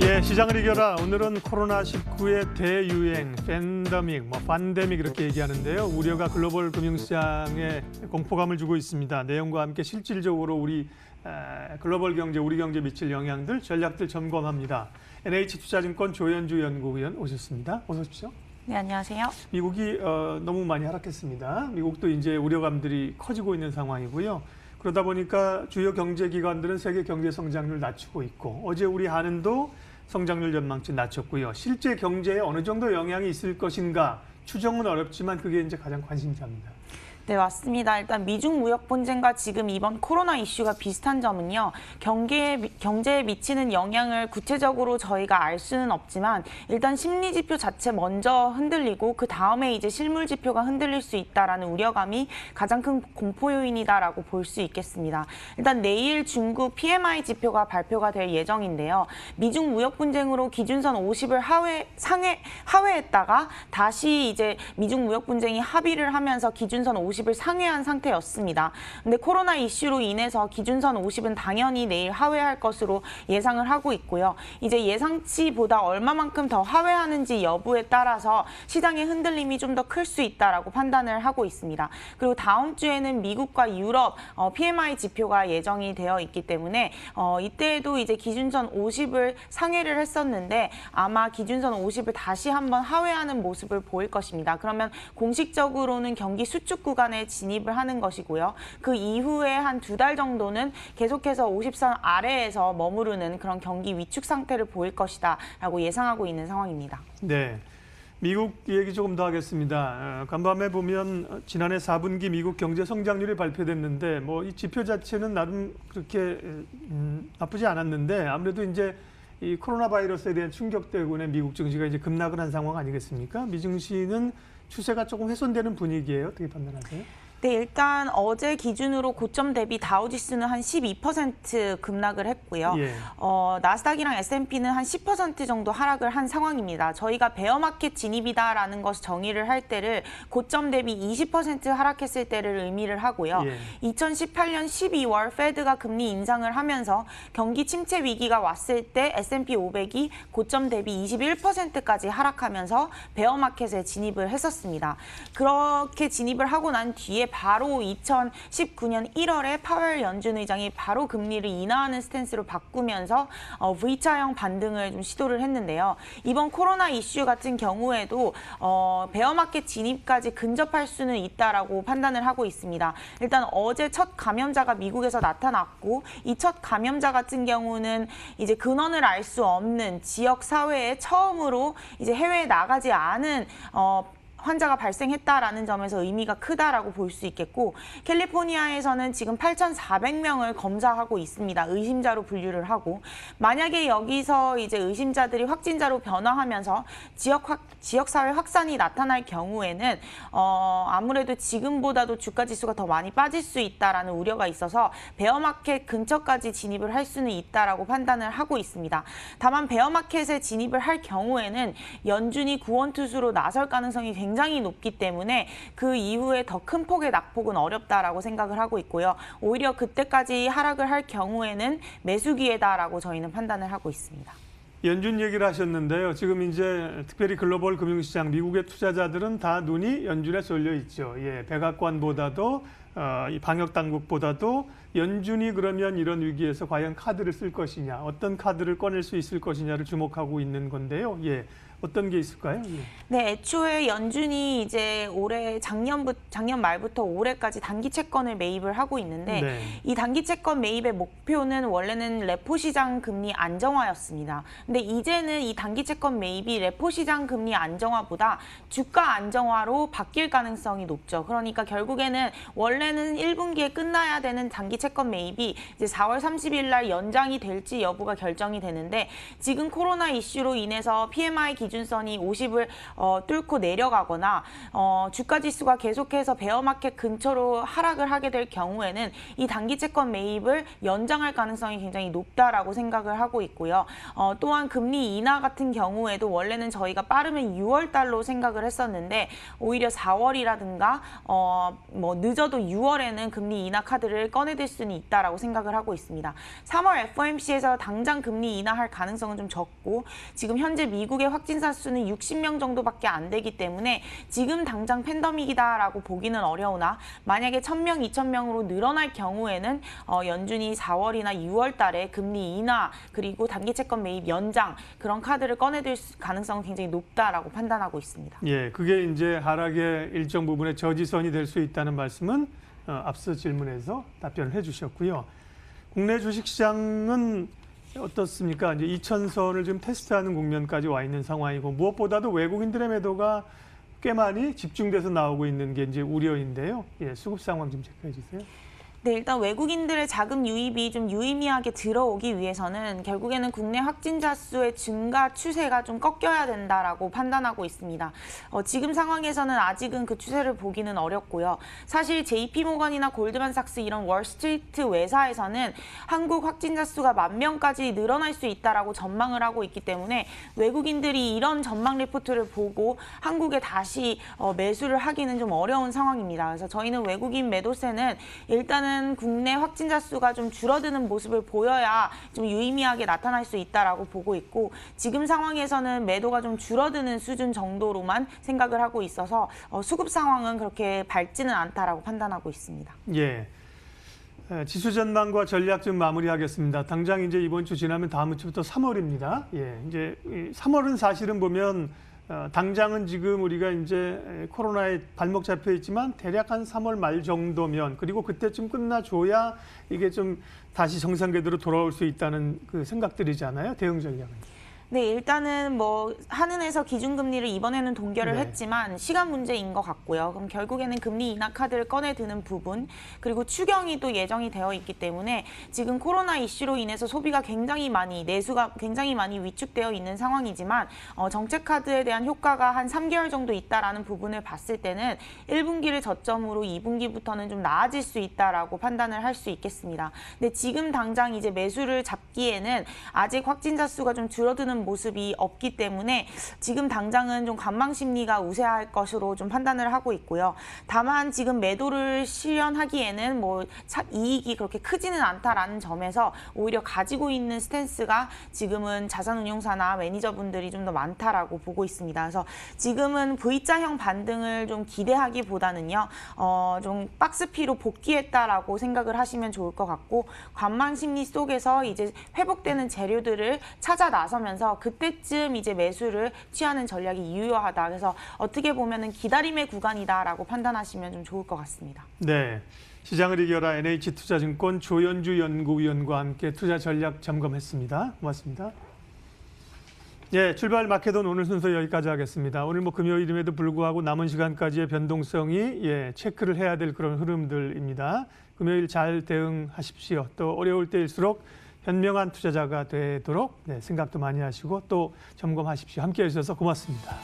예, 시장을 이겨라. 오늘은 코로나19의 대유행, 팬데믹, 판데믹 이렇게 얘기하는데요. 우려가 글로벌 금융시장에 공포감을 주고 있습니다. 내용과 함께 실질적으로 우리 글로벌 경제, 우리 경제에 미칠 영향들, 전략들 점검합니다. NH투자증권 조현주 연구위원 오셨습니다. 어서 오십시오. 네, 안녕하세요. 미국이 너무 많이 하락했습니다. 미국도 이제 우려감들이 커지고 있는 상황이고요. 그러다 보니까 주요 경제기관들은 세계 경제 성장률 낮추고 있고, 어제 우리 한은도 성장률 전망치 낮췄고요. 실제 경제에 어느 정도 영향이 있을 것인가 추정은 어렵지만 그게 이제 가장 관심사입니다. 네, 맞습니다. 일단 미중 무역 분쟁과 지금 이번 코로나 이슈가 비슷한 점은요. 경제에 미치는 영향을 구체적으로 저희가 알 수는 없지만 일단 심리 지표 자체 먼저 흔들리고 그 다음에 이제 실물 지표가 흔들릴 수 있다라는 우려감이 가장 큰 공포 요인이다라고 볼 수 있겠습니다. 일단 내일 중국 PMI 지표가 발표가 될 예정인데요. 미중 무역 분쟁으로 기준선 50을 하회했다가 다시 이제 미중 무역 분쟁이 합의를 하면서 기준선 50을 상회한 상태였습니다. 근데 코로나 이슈로 인해서 기준선 50은 당연히 내일 하회할 것으로 예상을 하고 있고요. 이제 예상치보다 얼마만큼 더 하회하는지 여부에 따라서 시장의 흔들림이 좀 더 클 수 있다라고 판단을 하고 있습니다. 그리고 다음 주에는 미국과 유럽 PMI 지표가 예정이 되어 있기 때문에 이때에도 이제 기준선 50을 상회를 했었는데 아마 기준선 50을 다시 한번 하회하는 모습을 보일 것입니다. 그러면 공식적으로는 경기 수축 구간에 진입을 하는 것이고요. 그 이후에 한 2달 정도는 계속해서 50선 아래에서 머무르는 그런 경기 위축 상태를 보일 것이다라고 예상하고 있는 상황입니다. 네, 미국 얘기 조금 더 하겠습니다. 간밤에 보면 지난해 4분기 미국 경제 성장률이 발표됐는데 이 지표 자체는 나름 그렇게 나쁘지 않았는데 아무래도 이제 이 코로나 바이러스에 대한 충격 때문에 미국 증시가 이제 급락을 한 상황 아니겠습니까? 미 증시는 추세가 조금 훼손되는 분위기예요. 어떻게 판단하세요? 네, 일단 어제 기준으로 고점 대비 다우지수는 한 12% 급락을 했고요. 예. 나스닥이랑 S&P는 한 10% 정도 하락을 한 상황입니다. 저희가 베어마켓 진입이다라는 것을 정의를 할 때를 고점 대비 20% 하락했을 때를 의미를 하고요. 예. 2018년 12월 페드가 금리 인상을 하면서 경기 침체 위기가 왔을 때 S&P 500이 고점 대비 21%까지 하락하면서 베어마켓에 진입을 했었습니다. 그렇게 진입을 하고 난 뒤에 바로 2019년 1월에 파웰 연준 의장이 바로 금리를 인하하는 스탠스로 바꾸면서 V자형 반등을 좀 시도를 했는데요. 이번 코로나 이슈 같은 경우에도 베어마켓 진입까지 근접할 수는 있다라고 판단을 하고 있습니다. 일단 어제 첫 감염자가 미국에서 나타났고 이 첫 감염자 같은 경우는 이제 근원을 알 수 없는 지역 사회에 처음으로 이제 해외에 나가지 않은 환자가 발생했다라는 점에서 의미가 크다라고 볼 수 있겠고 캘리포니아에서는 지금 8,400명을 검사하고 있습니다. 의심자로 분류를 하고 만약에 여기서 이제 의심자들이 확진자로 변화하면서 지역사회 확산이 나타날 경우에는 아무래도 지금보다도 주가 지수가 더 많이 빠질 수 있다라는 우려가 있어서 베어마켓 근처까지 진입을 할 수는 있다라고 판단을 하고 있습니다. 다만 베어마켓에 진입을 할 경우에는 연준이 구원투수로 나설 가능성이 굉장히 높기 때문에 그 이후에 더 큰 폭의 낙폭은 어렵다라고 생각을 하고 있고요. 오히려 그때까지 하락을 할 경우에는 매수 기회다라고 저희는 판단을 하고 있습니다. 연준 얘기를 하셨는데요. 지금 이제 특별히 글로벌 금융시장, 미국의 투자자들은 다 눈이 연준에 쏠려 있죠. 예, 백악관보다도 이 방역 당국보다도 연준이 그러면 이런 위기에서 과연 카드를 쓸 것이냐, 어떤 카드를 꺼낼 수 있을 것이냐를 주목하고 있는 건데요. 예. 어떤 게 있을까요? 예. 네, 애초에 연준이 이제 작년 말부터 올해까지 단기 채권을 매입을 하고 있는데 네. 이 단기 채권 매입의 목표는 원래는 레포 시장 금리 안정화였습니다. 근데 이제는 이 단기 채권 매입이 레포 시장 금리 안정화보다 주가 안정화로 바뀔 가능성이 높죠. 그러니까 결국에는 원래는 1분기에 끝나야 되는 단기 채권 매입이 이제 4월 30일 날 연장이 될지 여부가 결정이 되는데 지금 코로나 이슈로 인해서 PMI 기준선이 50을 뚫고 내려가거나 주가 지수가 계속해서 베어마켓 근처로 하락을 하게 될 경우에는 이 단기 채권 매입을 연장할 가능성이 굉장히 높다라고 생각을 하고 있고요. 또한 금리 인하 같은 경우에도 원래는 저희가 빠르면 6월 달로 생각을 했었는데 오히려 4월이라든가 뭐 늦어도 또 6월에는 금리 인하 카드를 꺼내들 수는 있다라고 생각을 하고 있습니다. 3월 FOMC에서 당장 금리 인하할 가능성은 좀 적고 지금 현재 미국의 확진자 수는 60명 정도밖에 안 되기 때문에 지금 당장 팬데믹이다라고 보기는 어려우나 만약에 1,000명, 2,000명으로 늘어날 경우에는 연준이 4월이나 6월 달에 금리 인하 그리고 단기 채권 매입 연장 그런 카드를 꺼내들 가능성은 굉장히 높다라고 판단하고 있습니다. 예, 그게 이제 하락의 일정 부분의 저지선이 될 수 있다는 말씀은 앞서 질문에서 답변을 해주셨고요. 국내 주식시장은 어떻습니까? 이제 2,000선을 지금 테스트하는 국면까지 와 있는 상황이고 무엇보다도 외국인들의 매도가 꽤 많이 집중돼서 나오고 있는 게 이제 우려인데요. 예, 수급 상황 좀 체크해 주세요. 네, 일단 외국인들의 자금 유입이 좀 유의미하게 들어오기 위해서는 결국에는 국내 확진자 수의 증가 추세가 좀 꺾여야 된다라고 판단하고 있습니다. 지금 상황에서는 아직은 그 추세를 보기는 어렵고요. 사실 JP모건이나 골드만삭스 이런 월스트리트 외사에서는 한국 확진자 수가 10,000명까지 늘어날 수 있다라고 전망을 하고 있기 때문에 외국인들이 이런 전망 리포트를 보고 한국에 다시 매수를 하기는 좀 어려운 상황입니다. 그래서 저희는 외국인 매도세는 일단은 국내 확진자 수가 좀 줄어드는 모습을 보여야 좀 유의미하게 나타날 수 있다라고 보고 있고 지금 상황에서는 매도가 좀 줄어드는 수준 정도로만 생각을 하고 있어서 수급 상황은 그렇게 밝지는 않다라고 판단하고 있습니다. 예. 지수 전망과 전략 좀 마무리하겠습니다. 당장 이제 이번 주 지나면 다음 주부터 3월입니다. 예. 이제 3월은 사실은 보면 당장은 지금 우리가 이제 코로나에 발목 잡혀 있지만 대략 한 3월 말 정도면 그리고 그때쯤 끝나줘야 이게 좀 다시 정상 궤도로 돌아올 수 있다는 그 생각들이잖아요. 대응 전략은. 네, 일단은 한은에서 기준금리를 이번에는 동결을 네. 했지만 시간 문제인 것 같고요. 그럼 결국에는 금리 인하 카드를 꺼내드는 부분 그리고 추경이 또 예정이 되어 있기 때문에 지금 코로나 이슈로 인해서 소비가 굉장히 많이 내수가 굉장히 많이 위축되어 있는 상황이지만 정책 카드에 대한 효과가 한 3개월 정도 있다라는 부분을 봤을 때는 1분기를 저점으로 2분기부터는 좀 나아질 수 있다라고 판단을 할 수 있겠습니다. 근데 지금 당장 이제 매수를 잡기에는 아직 확진자 수가 좀 줄어드는 모습이 없기 때문에 지금 당장은 좀 관망 심리가 우세할 것으로 좀 판단을 하고 있고요. 다만 지금 매도를 실현하기에는 이익이 그렇게 크지는 않다라는 점에서 오히려 가지고 있는 스탠스가 지금은 자산운용사나 매니저분들이 좀 더 많다라고 보고 있습니다. 그래서 지금은 V자형 반등을 좀 기대하기보다는요, 좀 박스피로 복귀했다라고 생각을 하시면 좋을 것 같고 관망 심리 속에서 이제 회복되는 재료들을 찾아 나서면서 그때쯤 이제 매수를 취하는 전략이 유효하다. 그래서 어떻게 보면은 기다림의 구간이다라고 판단하시면 좀 좋을 것 같습니다. 네, 시장을 이겨라 NH투자증권 조연주 연구위원과 함께 투자 전략 점검했습니다. 고맙습니다. 예, 출발 마켓은 오늘 순서 여기까지 하겠습니다. 오늘 금요일임에도 불구하고 남은 시간까지의 변동성이 체크를 해야 될 그런 흐름들입니다. 금요일 잘 대응하십시오. 또 어려울 때일수록 현명한 투자자가 되도록 생각도 많이 하시고 또 점검하십시오. 함께해 주셔서 고맙습니다.